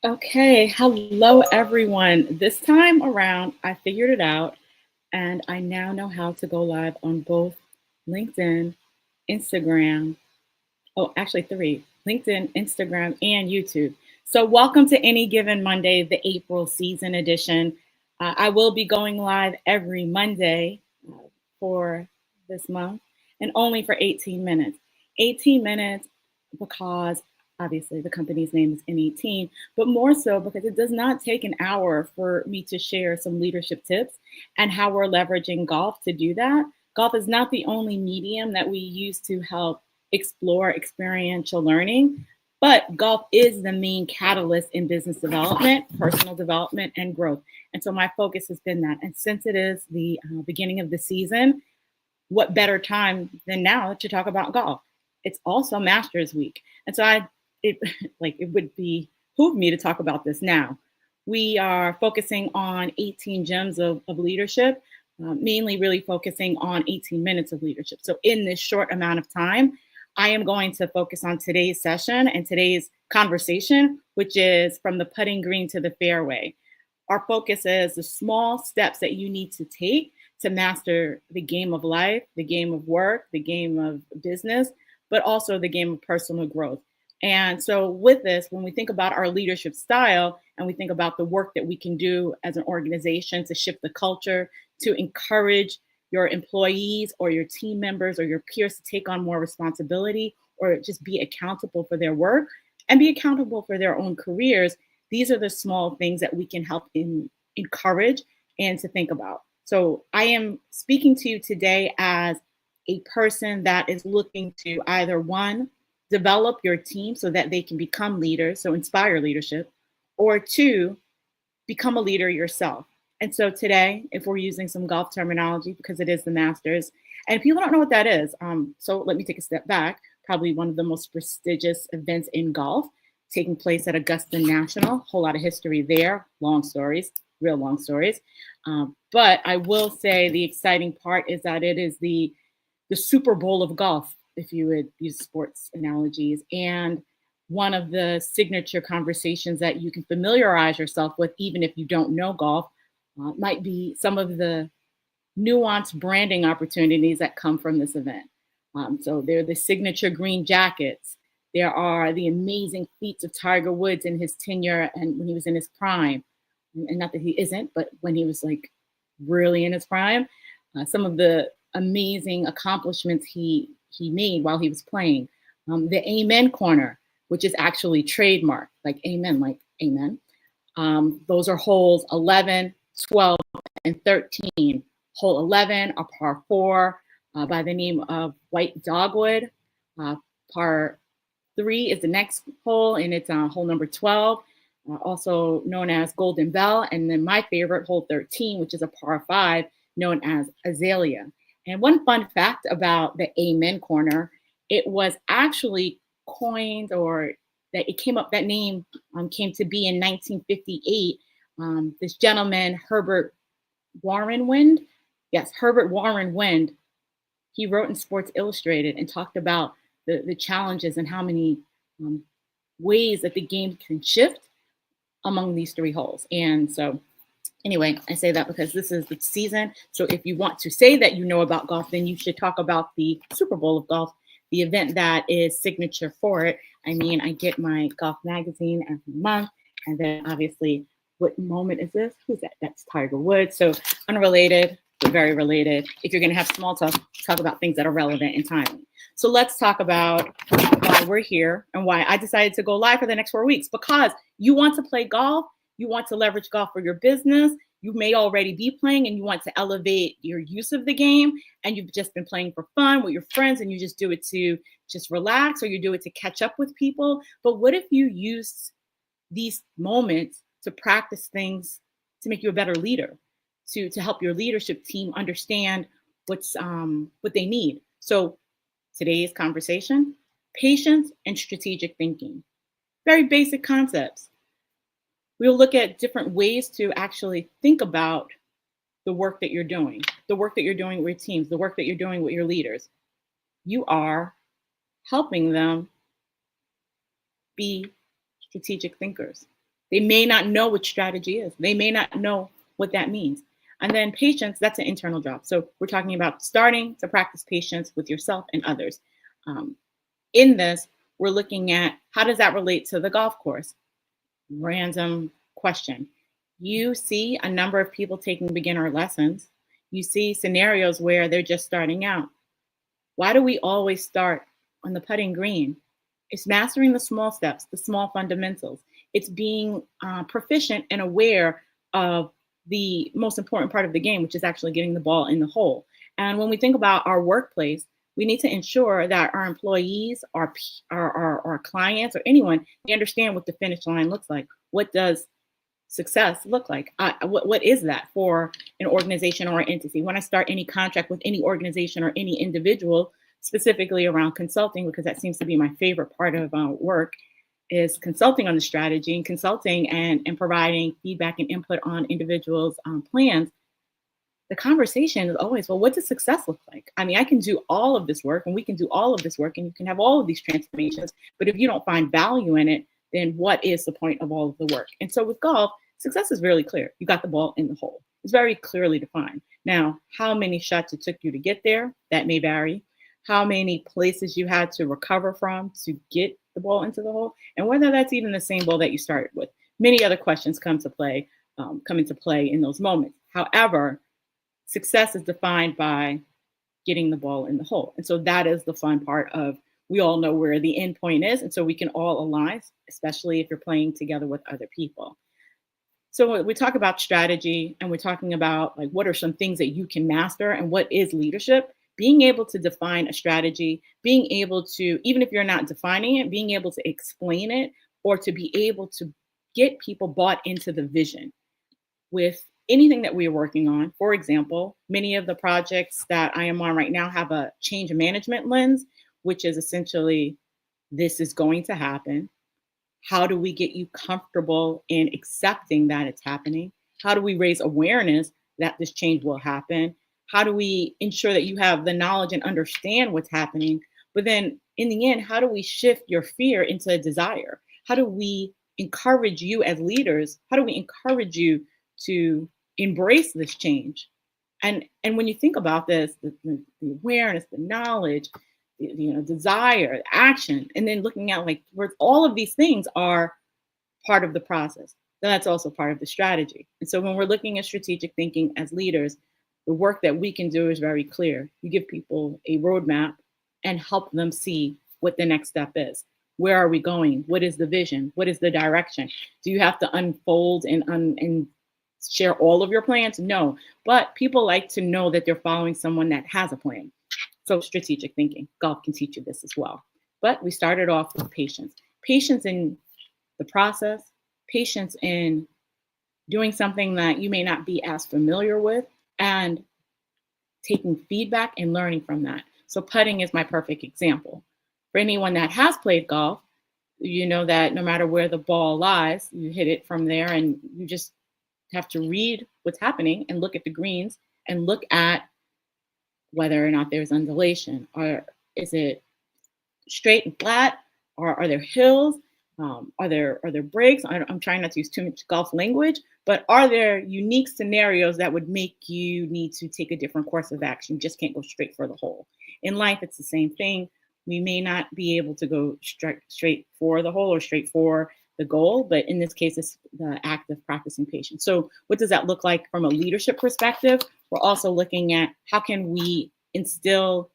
Okay, hello everyone. This time around, I figured it out and I now know how to go live on both LinkedIn, Instagram. Oh, actually, three: LinkedIn, Instagram, and YouTube. So, welcome to Any Given Monday, the April season edition. I will be going live every Monday for this month and only for 18 minutes. 18 minutes because obviously the company's name is IN-18, but more so because it does not take an hour for me to share some leadership tips and how we're leveraging golf to do that. Golf is not the only medium that we use to help explore experiential learning, but golf is the main catalyst in business development, personal development, and growth. And so my focus has been that. And since it is the beginning of the season, what better time than now to talk about golf? It's also Masters Week, and so it it would behoove me to talk about this now. We are focusing on 18 gems of leadership, mainly really focusing on 18 minutes of leadership. So in this short amount of time, I am going to focus on today's session and today's conversation, which is from the putting green to the fairway. Our focus is the small steps that you need to take to master the game of life, the game of work, the game of business, but also the game of personal growth. And so, with this, when we think about our leadership style and we think about the work that we can do as an organization to shift the culture, to encourage your employees or your team members or your peers to take on more responsibility or just be accountable for their work and be accountable for their own careers, these are the small things that we can help encourage and to think about. So I am speaking to you today as a person that is looking to either one, develop your team so that they can become leaders, so inspire leadership, or two, become a leader yourself. And so today, if we're using some golf terminology, because it is the Masters, and people don't know what that is, so let me take a step back. Probably one of the most prestigious events in golf, taking place at Augusta National. Whole lot of history there, long stories, real long stories. But I will say the exciting part is that it is the Super Bowl of golf, if you would use sports analogies, and one of the signature conversations that you can familiarize yourself with, even if you don't know golf, might be some of the nuanced branding opportunities that come from this event. So there are the signature green jackets. There are the amazing feats of Tiger Woods in his tenure and when he was in his prime. And not that he isn't, but when he was like really in his prime, some of the amazing accomplishments he made while he was playing. The Amen Corner, which is actually trademarked, like amen, like amen. Those are holes 11, 12, and 13. Hole 11, a par 4 by the name of White Dogwood. Par 3 is the next hole, and it's hole number 12, also known as Golden Bell. And then my favorite, hole 13, which is a par 5, known as Azalea. And one fun fact about the Amen Corner, it was actually coined, or that it came up, that name came to be in 1958. This gentleman, Herbert Warren Wind, yes, Herbert Warren Wind, he wrote in Sports Illustrated and talked about the challenges and how many ways that the game can shift among these 3 holes. And so anyway, I say that because this is the season. So if you want to say that you know about golf, then you should talk about the Super Bowl of golf, the event that is signature for it. I mean, I get my golf magazine every month. And then obviously, what moment is this? Who's that? That's Tiger Woods. So unrelated, but very related. If you're going to have small talk about things that are relevant and timely. So let's talk about why we're here and why I decided to go live for the next 4 weeks. Because you want to play golf, you want to leverage golf for your business. You may already be playing and you want to elevate your use of the game, and you've just been playing for fun with your friends and you just do it to just relax, or you do it to catch up with people. But what if you use these moments to practice things to make you a better leader, to help your leadership team understand what they need? So today's conversation, patience and strategic thinking. Very basic concepts. We'll look at different ways to actually think about the work that you're doing, the work that you're doing with your teams, the work that you're doing with your leaders. You are helping them be strategic thinkers. They may not know what strategy is. They may not know what that means. And then patience, that's an internal job. So we're talking about starting to practice patience with yourself and others. Um, in this, we're looking at how does that relate to the golf course? Random question. You see a number of people taking beginner lessons. You see scenarios where they're just starting out. Why do we always start on the putting green? It's mastering the small steps, the small fundamentals. It's being proficient and aware of the most important part of the game, which is actually getting the ball in the hole. And when we think about our workplace, we need to ensure that our employees, our clients, or anyone, they understand what the finish line looks like. What does success look like? What is that for an organization or an entity? When I start any contract with any organization or any individual, specifically around consulting, because that seems to be my favorite part of work, is consulting on the strategy and consulting and providing feedback and input on individuals' plans. The conversation is always, well, what does success look like? I mean, I can do all of this work and we can do all of this work and you can have all of these transformations, but if you don't find value in it, then what is the point of all of the work? And so with golf, success is really clear. You got the ball in the hole. It's very clearly defined. Now, how many shots it took you to get there, that may vary. How many places you had to recover from to get the ball into the hole, and whether that's even the same ball that you started with. Many other questions come into play in those moments. However, success is defined by getting the ball in the hole. And so that is the fun part of, we all know where the end point is. And so we can all align, especially if you're playing together with other people. So when we talk about strategy and we're talking about like, what are some things that you can master and what is leadership, being able to define a strategy, being able to, even if you're not defining it, being able to explain it or to be able to get people bought into the vision with anything that we are working on. For example, many of the projects that I am on right now have a change management lens, which is essentially, this is going to happen. How do we get you comfortable in accepting that it's happening? How do we raise awareness that this change will happen? How do we ensure that you have the knowledge and understand what's happening? But then in the end, how do we shift your fear into a desire? How do we encourage you as leaders? How do we encourage you to embrace this change? And when you think about this, the awareness, the knowledge, desire, action, and then looking at like where all of these things are part of the process. Then that's also part of the strategy. And so when we're looking at strategic thinking as leaders, the work that we can do is very clear. You give people a roadmap and help them see what the next step is. Where are we going? What is the vision? What is the direction? Do you have to unfold and share all of your plans? No, but people like to know that they're following someone that has a plan. So strategic thinking, golf can teach you this as well. But we started off with patience. Patience in the process, patience in doing something that you may not be as familiar with, and taking feedback and learning from that. So putting is my perfect example. For anyone that has played golf, you know that no matter where the ball lies, you hit it from there, and you just have to read what's happening and look at the greens and look at whether or not there's undulation, or is it straight and flat, or are there hills, are there breaks? I'm trying not to use too much golf language, but are there unique scenarios that would make you need to take a different course of action? You just can't go straight for the hole. In life, it's the same thing. We may not be able to go straight for the hole or straight for the goal, but in this case, it's the act of practicing patience. So what does that look like from a leadership perspective? We're also looking at how can we instill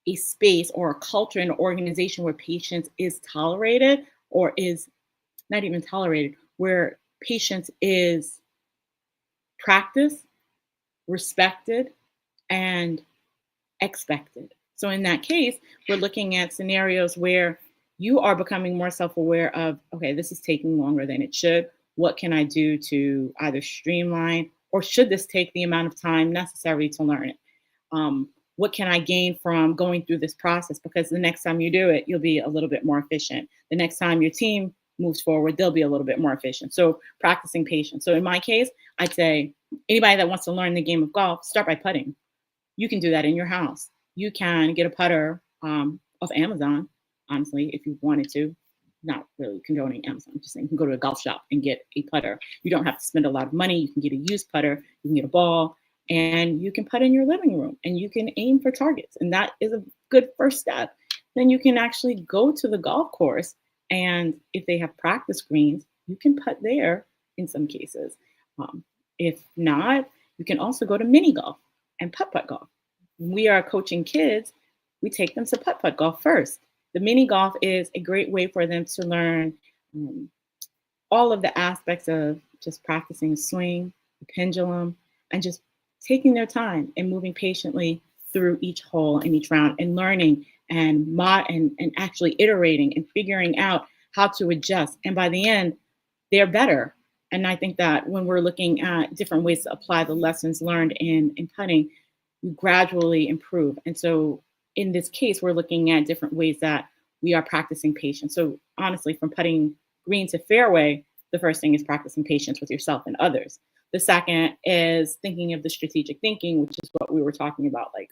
a space or a culture in an organization where patience is tolerated, or is not even tolerated, where patience is practiced, respected, and expected. So in that case, we're looking at scenarios where you are becoming more self-aware of, okay, this is taking longer than it should. What can I do to either streamline, or should this take the amount of time necessary to learn it? What can I gain from going through this process? Because the next time you do it, you'll be a little bit more efficient. The next time your team moves forward, they'll be a little bit more efficient. So practicing patience. So in my case, I'd say anybody that wants to learn the game of golf, start by putting. You can do that in your house. You can get a putter off Amazon. honestly, if you wanted to. Not really condoning Amazon. I'm just saying you can go to a golf shop and get a putter. You don't have to spend a lot of money. You can get a used putter. You can get a ball, and you can putt in your living room, and you can aim for targets. And that is a good first step. Then you can actually go to the golf course, and if they have practice greens, you can putt there in some cases. Um, if not, you can also go to mini golf and putt golf. When we are coaching kids, we take them to putt golf first. The mini golf is a great way for them to learn um, all of the aspects of just practicing swing, the pendulum, and just taking their time and moving patiently through each hole and each round and learning and actually iterating and figuring out how to adjust. And by the end, they're better. And I think that when we're looking at different ways to apply the lessons learned in putting, you gradually improve. And so in this case, we're looking at different ways that we are practicing patience. So honestly, from putting green to fairway, the first thing is practicing patience with yourself and others. The second is thinking of the strategic thinking, which is what we were talking about. Like,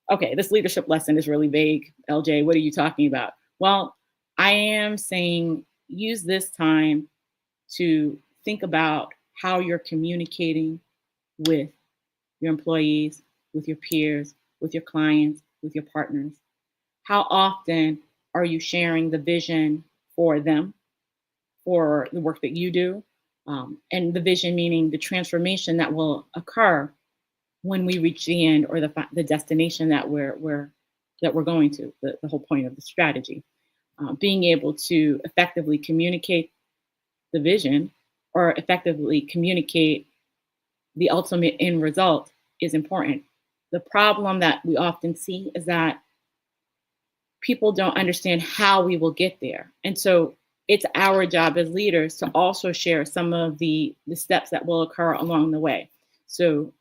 okay, this leadership lesson is really vague. LJ, what are you talking about? Well, I am saying use this time to think about how you're communicating with your employees, with your peers, with your clients, with your partners. How often are you sharing the vision for them, for the work that you do? And the vision meaning the transformation that will occur when we reach the end or the destination that we're going to, the whole point of the strategy. Being able to effectively communicate the vision or effectively communicate the ultimate end result is important. The problem that we often see is that people don't understand how we will get there. And so it's our job as leaders to also share some of the steps that will occur along the way. So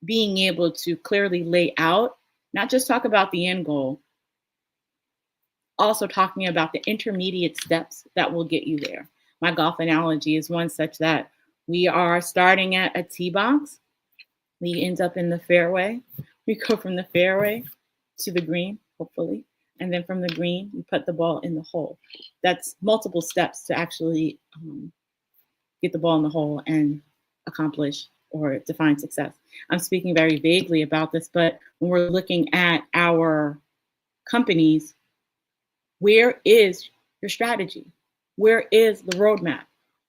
being able to clearly lay out, not just talk about the end goal, also talking about the intermediate steps that will get you there. My golf analogy is one such that we are starting at a tee box. We end up in the fairway. We go from the fairway to the green, hopefully. And then from the green, we put the ball in the hole. That's multiple steps to actually get the ball in the hole and accomplish or define success. I'm speaking very vaguely about this, but when we're looking at our companies, where is your strategy? Where is the roadmap?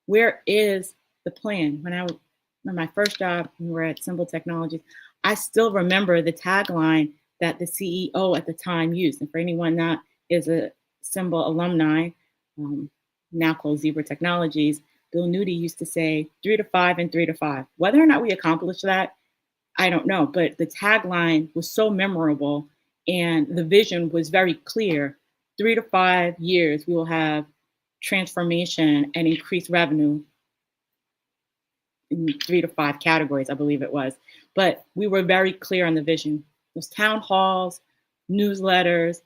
Where is the plan? When my first job, we were at Symbol Technologies, I still remember the tagline that the CEO at the time used. And for anyone that is a Symbol alumni, now called Zebra Technologies, Bill Nudie used to say 3 to 5 and 3 to 5. Whether or not we accomplished that, I don't know. But the tagline was so memorable and the vision was very clear. 3 to 5 years, we will have transformation and increased revenue in 3 to 5 categories, I believe it was. But we were very clear on the vision. Those town halls, newsletters,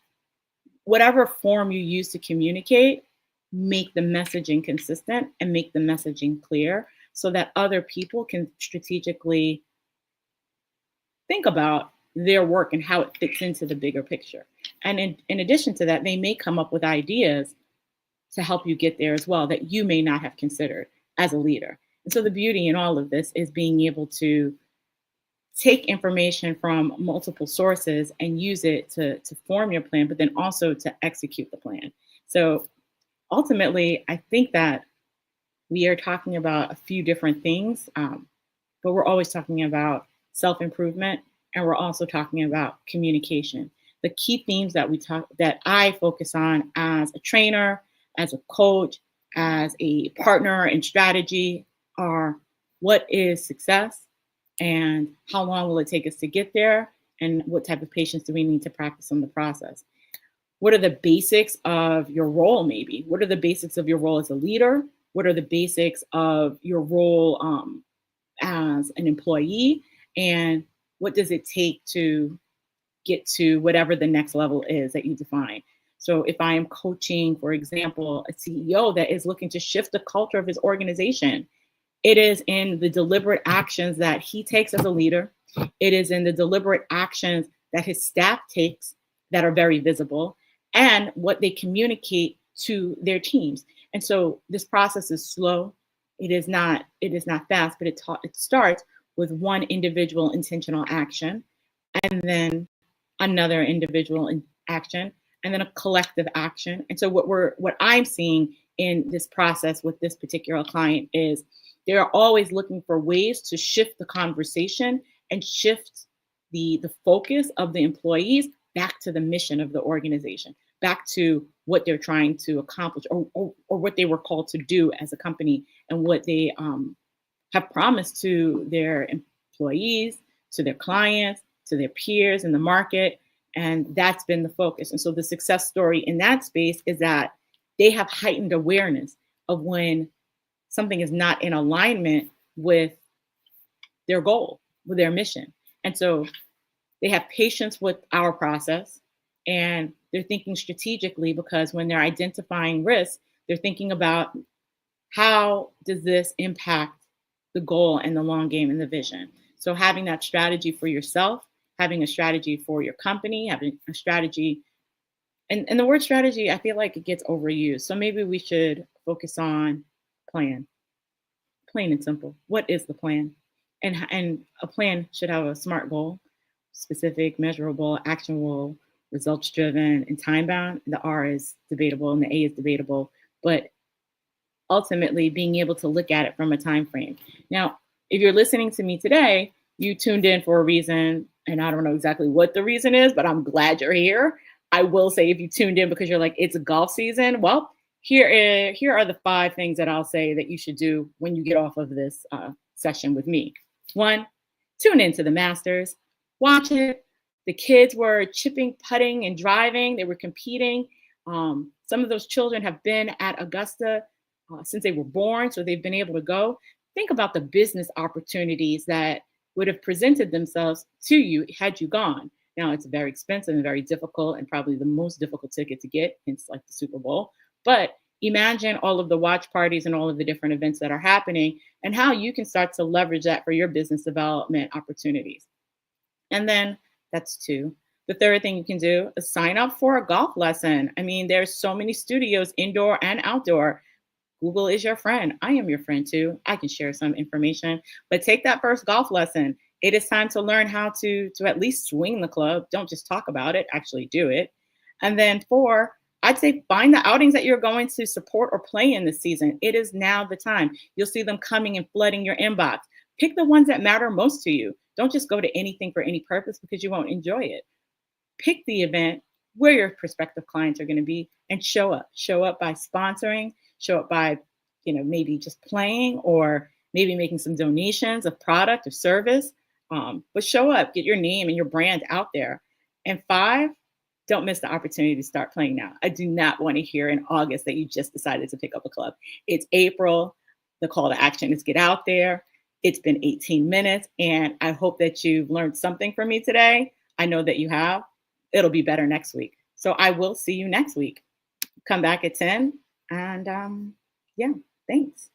whatever form you use to communicate, make the messaging consistent and make the messaging clear so that other people can strategically think about their work and how it fits into the bigger picture. And in addition to that, they may come up with ideas to help you get there as well that you may not have considered as a leader. And so the beauty in all of this is being able to take information from multiple sources and use it to form your plan, but then also to execute the plan. So ultimately, I think that we are talking about a few different things, but we're always talking about self-improvement, and we're also talking about communication. The key themes that I focus on as a trainer, as a coach, as a partner in strategy are what is success and how long will it take us to get there and what type of patience do we need to practice in the process. What are the basics of your role maybe? What are the basics of your role as a leader? What are the basics of your role as an employee? And what does it take to get to whatever the next level is that you define? So if I am coaching, for example, a CEO that is looking to shift the culture of his organization, it is in the deliberate actions that he takes as a leader. It is in the deliberate actions that his staff takes that are very visible. and what they communicate to their teams. And so this process is slow. It is not fast, but it starts with one individual intentional action, and then another individual action, and then a collective action. And so what I'm seeing in this process with this particular client is they're always looking for ways to shift the conversation and shift the focus of the employees back to the mission of the organization, back to what they're trying to accomplish, or what they were called to do as a company, and what they have promised to their employees, to their clients, to their peers in the market. And that's been the focus. And so the success story in that space is that they have heightened awareness of when something is not in alignment with their goal, with their mission. And so they have patience with our process, and they're thinking strategically, because when they're identifying risks, they're thinking about how does this impact the goal and the long game and the vision. So having that strategy for yourself, having a strategy for your company, having a strategy, and the word strategy, I feel like it gets overused. So maybe we should focus on plan, plain and simple. What is the plan? And a plan should have a SMART goal: specific, measurable, actionable, results driven, and time bound. The R is debatable and the A is debatable, but ultimately being able to look at it from a time frame. Now, if you're listening to me today, you tuned in for a reason, and I don't know exactly what the reason is, but I'm glad you're here. I will say, if you tuned in because you're like, it's golf season, well, here are the 5 things that I'll say that you should do when you get off of this session with me. 1, tune into the Masters, watch it. The kids were chipping, putting, and driving. They were competing. Some of those children have been at Augusta since they were born, so they've been able to go. Think about the business opportunities that would have presented themselves to you had you gone. Now, it's very expensive and very difficult, and probably the most difficult ticket to get, hence like the Super Bowl. But imagine all of the watch parties and all of the different events that are happening, and how you can start to leverage that for your business development opportunities. And then that's 2. The third thing you can do is sign up for a golf lesson. I mean, there's so many studios, indoor and outdoor. Google is your friend. I am your friend too. I can share some information, but take that first golf lesson. It is time to learn how to at least swing the club. Don't just talk about it, actually do it. And then 4, I'd say find the outings that you're going to support or play in this season. It is now the time. You'll see them coming and flooding your inbox. Pick the ones that matter most to you. Don't just go to anything for any purpose, because you won't enjoy it. Pick the event where your prospective clients are going to be, and show up. Show up by sponsoring, show up by, maybe just playing, or maybe making some donations of product or service. But show up, get your name and your brand out there. And 5, don't miss the opportunity to start playing now. I do not want to hear in August that you just decided to pick up a club. It's April. The call to action is get out there. It's been 18 minutes, and I hope that you've learned something from me today. I know that you have. It'll be better next week. So I will see you next week. Come back at 10, and yeah, thanks.